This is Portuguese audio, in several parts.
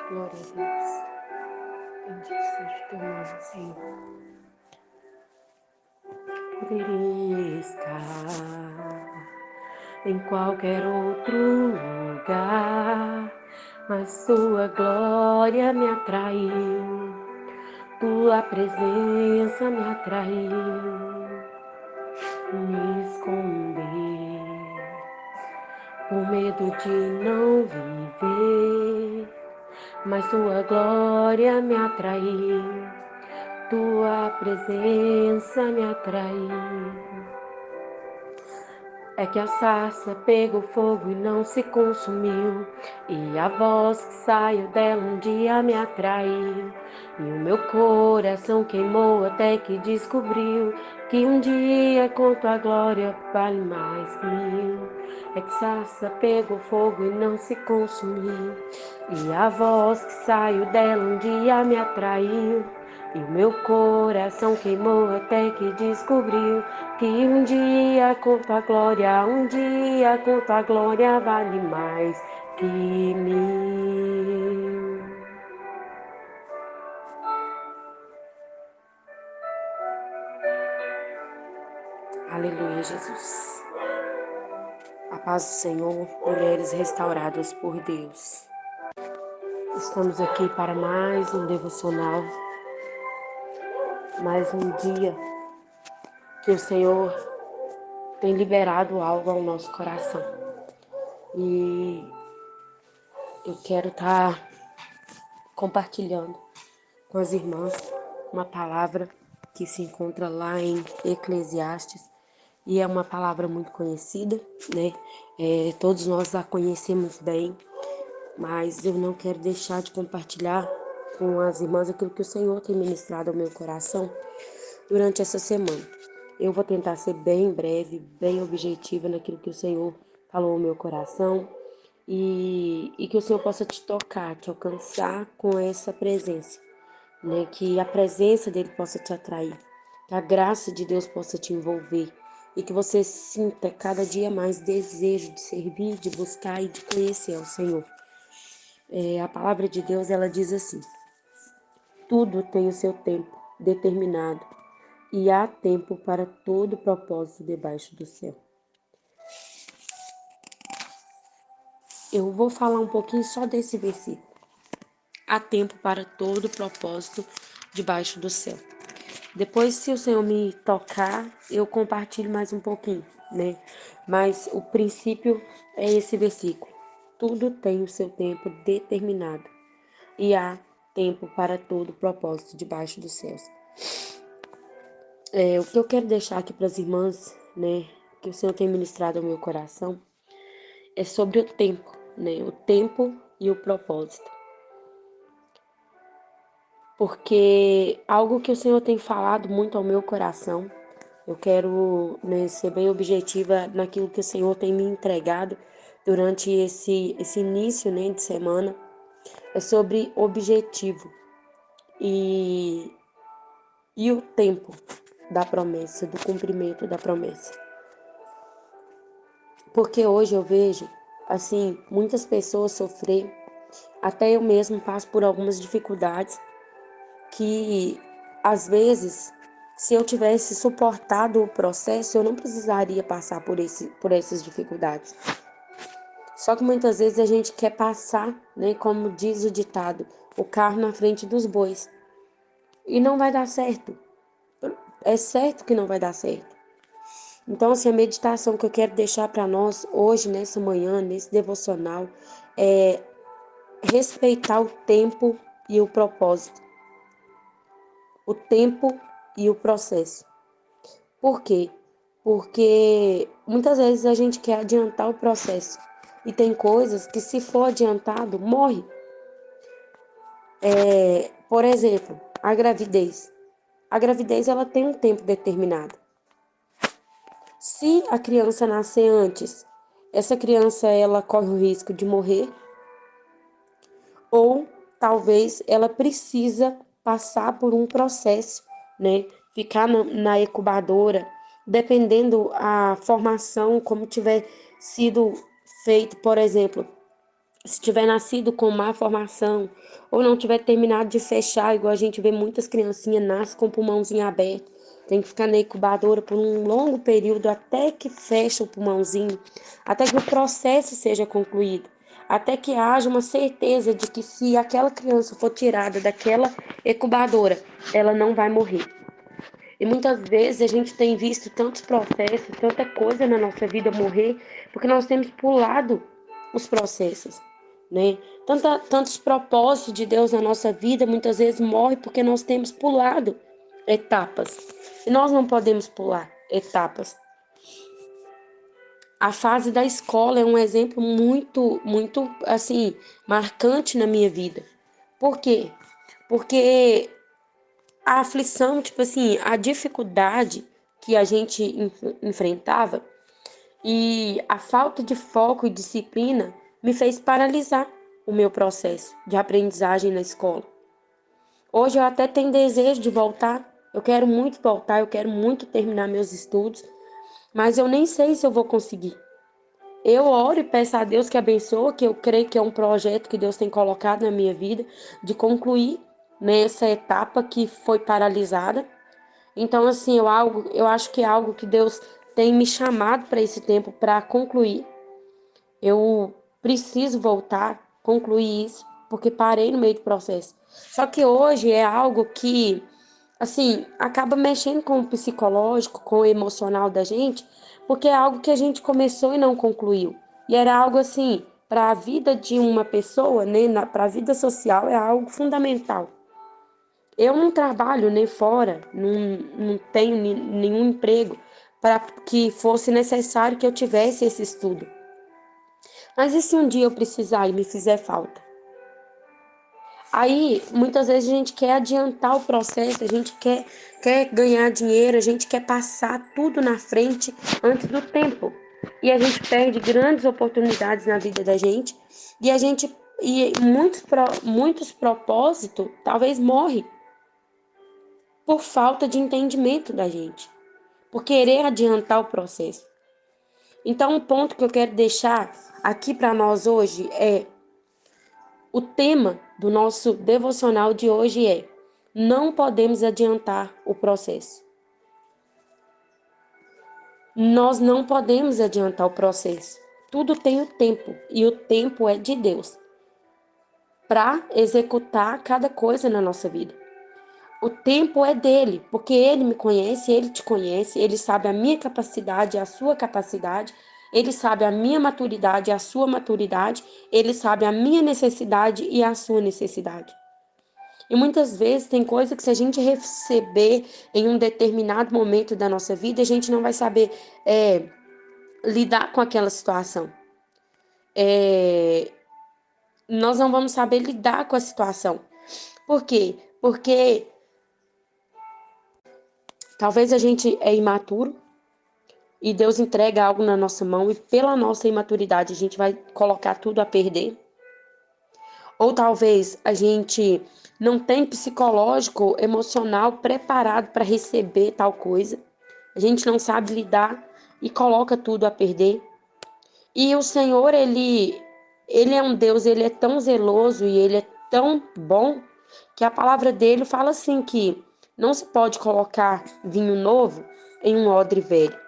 Glória a Deus. Bendito seja o teu nome, Senhor. Poderia estar em qualquer outro lugar, mas tua glória me atraiu, tua presença me atraiu. Me esconder por medo de não viver, mas tua glória me atraiu, tua presença me atraiu. É que a sarça pegou fogo e não se consumiu, e a voz que saiu dela um dia me atraiu, e o meu coração queimou até que descobriu que um dia com tua glória vale mais que mil. É que sarça pegou fogo e não se consumiu, e a voz que saiu dela um dia me atraiu, e o meu coração queimou até que descobriu que um dia com tua glória, um dia com tua glória vale mais que mil. Aleluia, Jesus. A paz do Senhor, mulheres restauradas por Deus. Estamos aqui para mais um devocional, mais um dia que o Senhor tem liberado algo ao nosso coração. E eu quero estar compartilhando com as irmãs uma palavra que se encontra lá em Eclesiastes, e é uma palavra muito conhecida, né? Todos nós a conhecemos bem, mas eu não quero deixar de compartilhar com as irmãs aquilo que o Senhor tem ministrado ao meu coração durante essa semana. Eu vou tentar ser bem breve, bem objetiva naquilo que o Senhor falou ao meu coração, e que o Senhor possa te tocar, te alcançar com essa presença, né? Que a presença dele possa te atrair, que a graça de Deus possa te envolver e que você sinta cada dia mais desejo de servir, de buscar e de conhecer ao Senhor. A palavra de Deus, ela diz assim: tudo tem o seu tempo determinado e há tempo para todo propósito debaixo do céu. Eu vou falar um pouquinho só desse versículo. Há tempo para todo propósito debaixo do céu. Depois, se o Senhor me tocar, eu compartilho mais um pouquinho, né? Mas o princípio é esse versículo. Tudo tem o seu tempo determinado e há tempo para todo propósito debaixo dos céus. O que eu quero deixar aqui para as irmãs, né? Que o Senhor tem ministrado ao meu coração, é sobre o tempo, né? O tempo e o propósito. Porque algo que o Senhor tem falado muito ao meu coração, eu quero, né, ser bem objetiva naquilo que o Senhor tem me entregado durante esse início, né, de semana, é sobre objetivo e, e o tempo da promessa, do cumprimento da promessa. Porque hoje eu vejo, assim, muitas pessoas sofrer, até eu mesmo passo por algumas dificuldades que, às vezes, se eu tivesse suportado o processo, eu não precisaria passar por essas dificuldades. Só que muitas vezes a gente quer passar, né, como diz o ditado, o carro na frente dos bois. E não vai dar certo. É certo que não vai dar certo. Então, assim, a meditação que eu quero deixar para nós hoje, nessa manhã, nesse devocional, é respeitar o tempo e o propósito. O tempo e o processo. Por quê? Porque muitas vezes a gente quer adiantar o processo. E tem coisas que, se for adiantado, morre. Por exemplo, a gravidez. A gravidez, ela tem um tempo determinado. Se a criança nascer antes, essa criança ela corre o risco de morrer, ou talvez ela precisa passar por um processo, né? Ficar na incubadora, dependendo a formação como tiver sido feito, por exemplo, se tiver nascido com má formação, ou não tiver terminado de fechar, igual a gente vê muitas criancinhas nascem com o pulmãozinho aberto, tem que ficar na incubadora por um longo período até que feche o pulmãozinho, até que o processo seja concluído, até que haja uma certeza de que se aquela criança for tirada daquela incubadora, ela não vai morrer. E muitas vezes a gente tem visto tantos processos, tanta coisa na nossa vida morrer, porque nós temos pulado os processos, né? Tantos propósitos de Deus na nossa vida muitas vezes morre porque nós temos pulado etapas. E nós não podemos pular etapas. A fase da escola é um exemplo muito assim, marcante na minha vida. Por quê? Porque a aflição, tipo assim, a dificuldade que a gente enfrentava e a falta de foco e disciplina me fez paralisar o meu processo de aprendizagem na escola. Hoje eu até tenho desejo de voltar, eu quero muito voltar, eu quero muito terminar meus estudos, mas eu nem sei se eu vou conseguir. Eu oro e peço a Deus que abençoe, que eu creio que é um projeto que Deus tem colocado na minha vida, de concluir nessa etapa que foi paralisada. Então, assim, eu acho que é algo que Deus tem me chamado para esse tempo para concluir. Eu preciso voltar, concluir isso, porque parei no meio do processo. Só que hoje é algo que, assim, acaba mexendo com o psicológico, com o emocional da gente, porque é algo que a gente começou e não concluiu. E era algo assim, para a vida de uma pessoa, né, para a vida social, é algo fundamental. Eu não trabalho nem fora, não tenho nenhum emprego para que fosse necessário que eu tivesse esse estudo. Mas e se um dia eu precisar e me fizer falta? Aí, muitas vezes a gente quer adiantar o processo, a gente quer ganhar dinheiro, a gente quer passar tudo na frente antes do tempo. E a gente perde grandes oportunidades na vida da gente. E a gente, e muitos propósitos, talvez morre por falta de entendimento da gente, por querer adiantar o processo. Então, um ponto que eu quero deixar aqui para nós hoje é: o tema do nosso devocional de hoje é: não podemos adiantar o processo. Nós não podemos adiantar o processo. Tudo tem o tempo, e o tempo é de Deus para executar cada coisa na nossa vida. O tempo é dele, porque ele me conhece, ele te conhece, ele sabe a minha capacidade, a sua capacidade, ele sabe a minha maturidade, a sua maturidade, ele sabe a minha necessidade e a sua necessidade. E muitas vezes tem coisa que se a gente receber em um determinado momento da nossa vida, a gente não vai saber lidar com aquela situação. Nós não vamos saber lidar com a situação. Por quê? Porque talvez a gente é imaturo e Deus entrega algo na nossa mão e pela nossa imaturidade a gente vai colocar tudo a perder. Ou talvez a gente não tem psicológico, emocional preparado para receber tal coisa. A gente não sabe lidar e coloca tudo a perder. E o Senhor, ele é um Deus, ele é tão zeloso e ele é tão bom que a palavra dele fala assim que não se pode colocar vinho novo em um odre velho,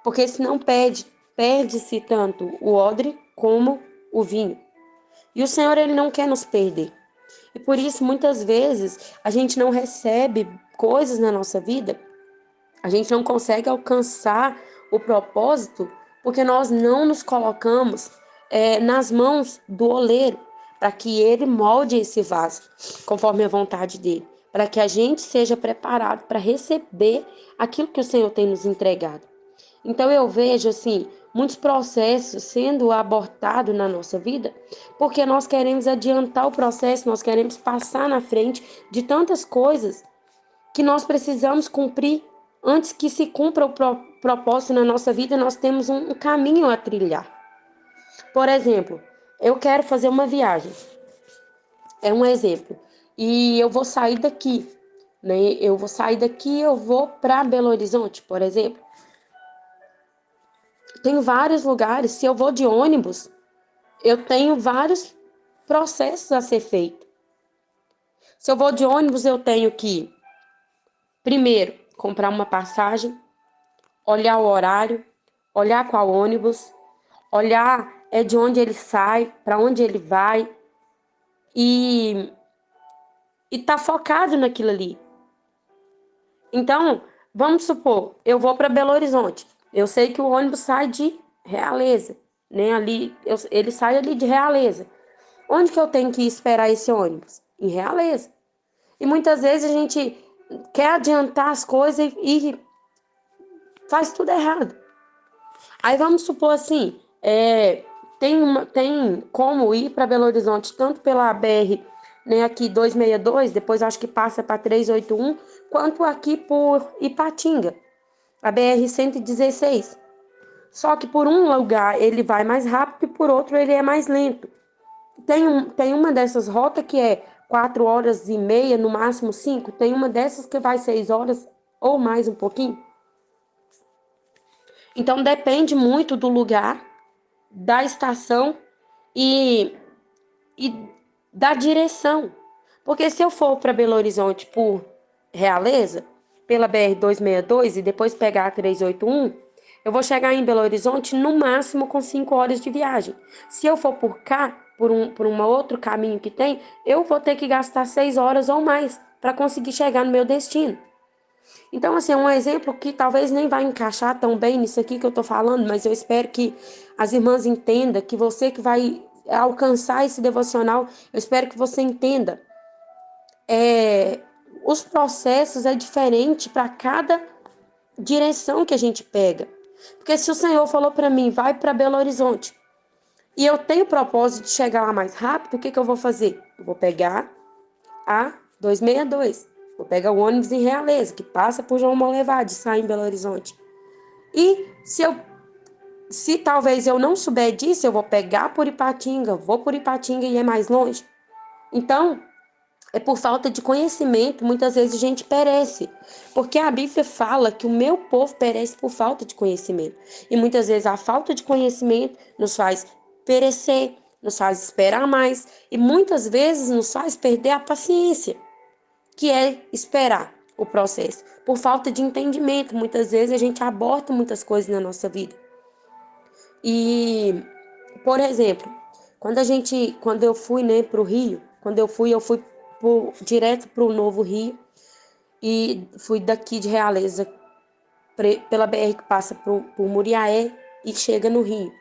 porque senão perde-se tanto o odre como o vinho. E o Senhor, ele não quer nos perder. E por isso, muitas vezes, a gente não recebe coisas na nossa vida, a gente não consegue alcançar o propósito, porque nós não nos colocamos nas mãos do oleiro, para que ele molde esse vaso, conforme a vontade dele, para que a gente seja preparado para receber aquilo que o Senhor tem nos entregado. Então eu vejo assim muitos processos sendo abortados na nossa vida, porque nós queremos adiantar o processo, nós queremos passar na frente de tantas coisas que nós precisamos cumprir antes que se cumpra o propósito na nossa vida. Nós temos um caminho a trilhar. Por exemplo, eu quero fazer uma viagem, é um exemplo, e eu vou sair daqui, né? Eu vou sair daqui, eu vou para Belo Horizonte, por exemplo. Tem vários lugares. Se eu vou de ônibus, eu tenho vários processos a ser feito. Se eu vou de ônibus, eu tenho que, primeiro, comprar uma passagem, olhar o horário, olhar qual ônibus, olhar de onde ele sai, para onde ele vai e tá focado naquilo ali. Então, vamos supor, eu vou para Belo Horizonte. Eu sei que o ônibus sai de Realeza, né? Ele sai ali de Realeza. Onde que eu tenho que esperar esse ônibus? Em Realeza. E muitas vezes a gente quer adiantar as coisas e faz tudo errado. Aí vamos supor assim, tem como ir para Belo Horizonte tanto pela BR, né, aqui 262, depois acho que passa para 381, quanto aqui por Ipatinga, a BR 116. Só que por um lugar ele vai mais rápido e por outro ele é mais lento. Tem uma dessas rotas que é 4 horas e meia, no máximo 5. Tem uma dessas que vai 6 horas ou mais um pouquinho. Então depende muito do lugar, da estação e, e da direção. Porque se eu for para Belo Horizonte por Realeza, pela BR-262 e depois pegar a 381, eu vou chegar em Belo Horizonte no máximo com 5 horas de viagem. Se eu for por cá, por um outro caminho que tem, eu vou ter que gastar 6 horas ou mais para conseguir chegar no meu destino. Então, assim, é um exemplo que talvez nem vai encaixar tão bem nisso aqui que eu tô falando, mas eu espero que as irmãs entendam, que você que vai alcançar esse devocional, eu espero que você entenda. Os processos é diferente para cada direção que a gente pega. Porque se o Senhor falou para mim, vai para Belo Horizonte, e eu tenho o propósito de chegar lá mais rápido, o que eu vou fazer? Eu vou pegar a 262. Vou pegar o ônibus em Realeza, que passa por João Molevade, sai em Belo Horizonte. E se talvez eu não souber disso, eu vou pegar por Ipatinga, vou por Ipatinga e é mais longe. Então, é por falta de conhecimento, muitas vezes a gente perece. Porque a Bíblia fala que o meu povo perece por falta de conhecimento. E muitas vezes a falta de conhecimento nos faz perecer, nos faz esperar mais e muitas vezes nos faz perder a paciência, que é esperar o processo. Por falta de entendimento, muitas vezes a gente aborta muitas coisas na nossa vida. E, por exemplo, quando eu fui, né, para o Rio, eu fui direto para o Novo Rio e fui daqui de Realeza pela BR que passa por Muriaé e chega no Rio.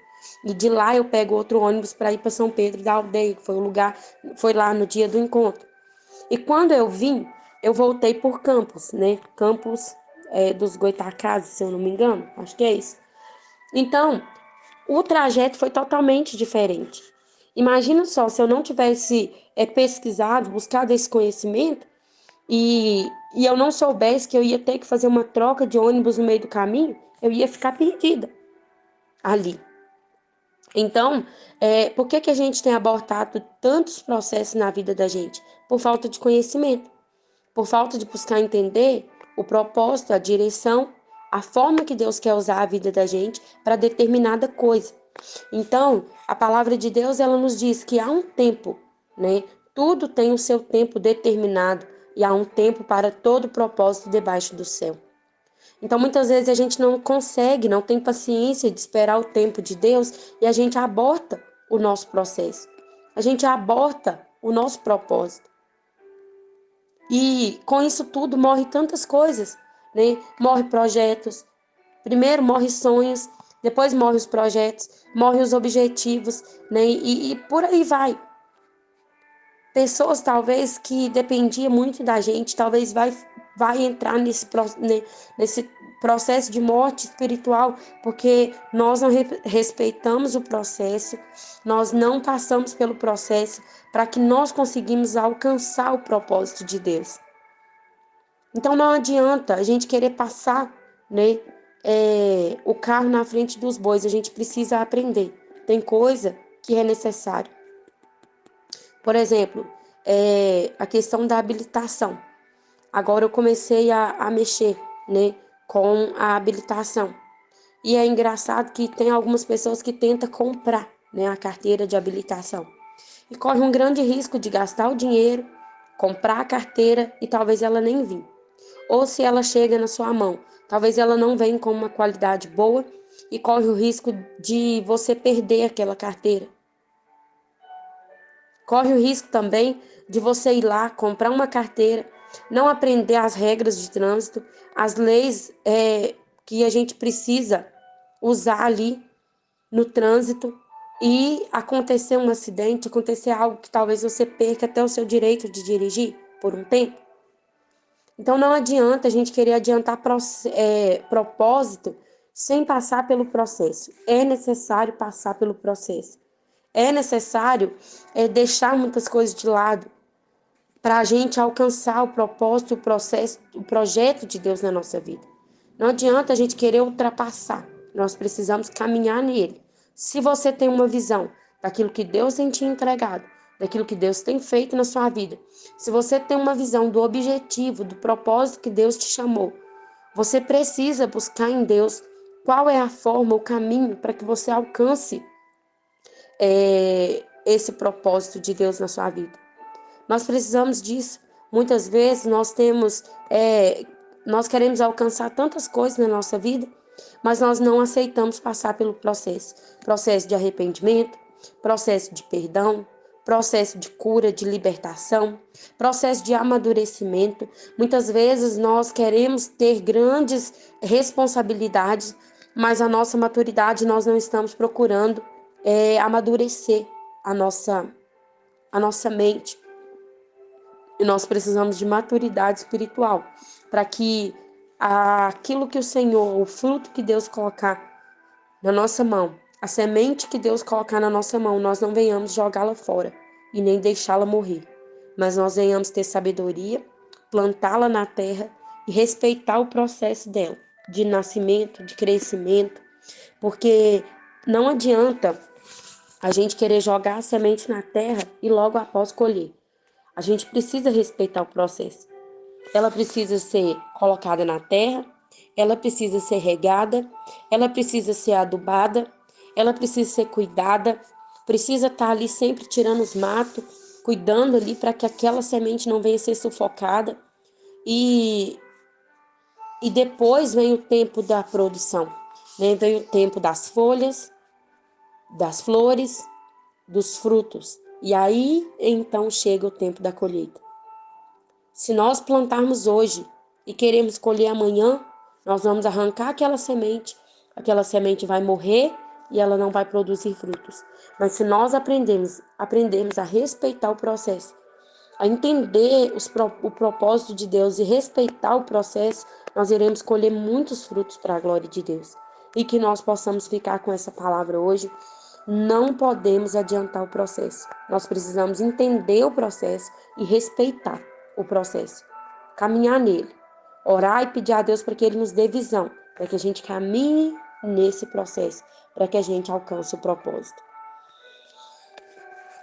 E de lá eu pego outro ônibus para ir para São Pedro da Aldeia, que foi o lugar, foi lá no dia do encontro. E quando eu vim, eu voltei por Campos, né? Campos dos Goitacazes, se eu não me engano, acho que é isso. Então, o trajeto foi totalmente diferente. Imagina só, se eu não tivesse pesquisado, buscado esse conhecimento e eu não soubesse que eu ia ter que fazer uma troca de ônibus no meio do caminho, eu ia ficar perdida ali. Então, por que a gente tem abortado tantos processos na vida da gente? Por falta de conhecimento, por falta de buscar entender o propósito, a direção, a forma que Deus quer usar a vida da gente para determinada coisa. Então, a palavra de Deus, ela nos diz que há um tempo, né? Tudo tem o seu tempo determinado e há um tempo para todo propósito debaixo do céu. Então, muitas vezes a gente não consegue, não tem paciência de esperar o tempo de Deus e a gente aborta o nosso processo. A gente aborta o nosso propósito. E com isso tudo morre tantas coisas, né? Morre projetos, primeiro morre sonhos, depois morre os projetos, morre os objetivos, né? E por aí vai. Pessoas talvez que dependiam muito da gente, talvez vai entrar nesse processo de morte espiritual, porque nós não respeitamos o processo, nós não passamos pelo processo para que nós conseguimos alcançar o propósito de Deus. Então não adianta a gente querer passar, né, o carro na frente dos bois, a gente precisa aprender. Tem coisa que é necessário. Por exemplo, a questão da habilitação. Agora eu comecei a mexer, né, com a habilitação. E é engraçado que tem algumas pessoas que tentam comprar. né, a carteira de habilitação. E corre um grande risco de gastar o dinheiro, comprar a carteira e talvez ela nem vir. Ou se ela chega na sua mão, talvez ela não venha com uma qualidade boa e corre o risco de você perder aquela carteira. Corre o risco também de você ir lá comprar uma carteira, não aprender as regras de trânsito, as leis que a gente precisa usar ali no trânsito e acontecer um acidente, acontecer algo que talvez você perca até o seu direito de dirigir por um tempo. Então não adianta a gente querer adiantar propósito sem passar pelo processo. É necessário passar pelo processo. É necessário deixar muitas coisas de lado para a gente alcançar o propósito, o processo, o projeto de Deus na nossa vida. Não adianta a gente querer ultrapassar. Nós precisamos caminhar nele. Se você tem uma visão daquilo que Deus tem te entregado, daquilo que Deus tem feito na sua vida, se você tem uma visão do objetivo, do propósito que Deus te chamou, você precisa buscar em Deus qual é a forma, o caminho para que você alcance esse propósito de Deus na sua vida. Nós precisamos disso. Muitas vezes nós queremos alcançar tantas coisas na nossa vida, mas nós não aceitamos passar pelo processo. Processo de arrependimento, processo de perdão, processo de cura, de libertação, processo de amadurecimento. Muitas vezes nós queremos ter grandes responsabilidades, mas a nossa maturidade nós não estamos procurando amadurecer a nossa mente. E nós precisamos de maturidade espiritual para que aquilo que o Senhor, o fruto que Deus colocar na nossa mão, a semente que Deus colocar na nossa mão, nós não venhamos jogá-la fora e nem deixá-la morrer, mas nós venhamos ter sabedoria, plantá-la na terra e respeitar o processo dela, de nascimento, de crescimento, porque não adianta a gente querer jogar a semente na terra e logo após colher. A gente precisa respeitar o processo. Ela precisa ser colocada na terra, ela precisa ser regada, ela precisa ser adubada, ela precisa ser cuidada, precisa estar ali sempre tirando os matos, cuidando ali para que aquela semente não venha ser sufocada. E depois vem o tempo da produção, né? Vem o tempo das folhas, das flores, dos frutos. E aí, então, chega o tempo da colheita. Se nós plantarmos hoje e queremos colher amanhã, nós vamos arrancar aquela semente vai morrer e ela não vai produzir frutos. Mas se nós aprendermos a respeitar o processo, a entender o propósito de Deus e respeitar o processo, nós iremos colher muitos frutos para a glória de Deus. E que nós possamos ficar com essa palavra hoje. Não podemos adiantar o processo. Nós precisamos entender o processo e respeitar o processo. Caminhar nele. Orar e pedir a Deus para que Ele nos dê visão, para que a gente caminhe nesse processo, para que a gente alcance o propósito.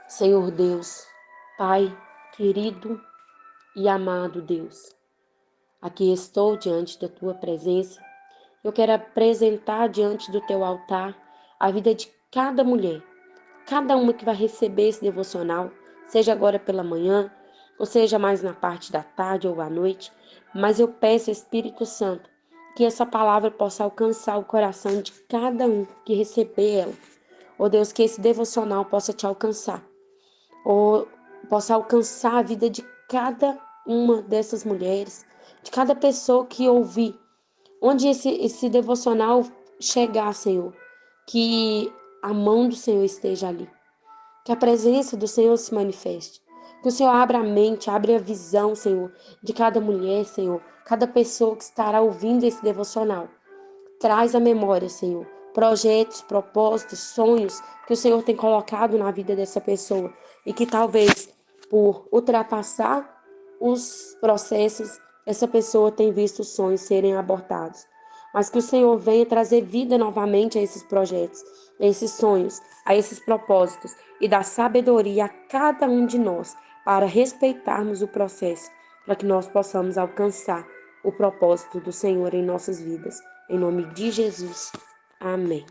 Senhor Deus, Pai querido e amado Deus, aqui estou diante da Tua presença. Eu quero apresentar diante do Teu altar a vida de cada mulher, cada uma que vai receber esse devocional, seja agora pela manhã, ou seja mais na parte da tarde ou à noite, mas eu peço, Espírito Santo, que essa palavra possa alcançar o coração de cada um que receber ela. Ó Deus, que esse devocional possa te alcançar, ou possa alcançar a vida de cada uma dessas mulheres, de cada pessoa que ouvir, onde esse devocional chegar, Senhor, que a mão do Senhor esteja ali, que a presença do Senhor se manifeste, que o Senhor abra a mente, abra a visão, Senhor, de cada mulher, Senhor, cada pessoa que estará ouvindo esse devocional. Traz à memória, Senhor, projetos, propósitos, sonhos que o Senhor tem colocado na vida dessa pessoa e que talvez por ultrapassar os processos, essa pessoa tem visto os sonhos serem abortados. Mas que o Senhor venha trazer vida novamente a esses projetos, a esses sonhos, a esses propósitos e dar sabedoria a cada um de nós para respeitarmos o processo, para que nós possamos alcançar o propósito do Senhor em nossas vidas. Em nome de Jesus. Amém.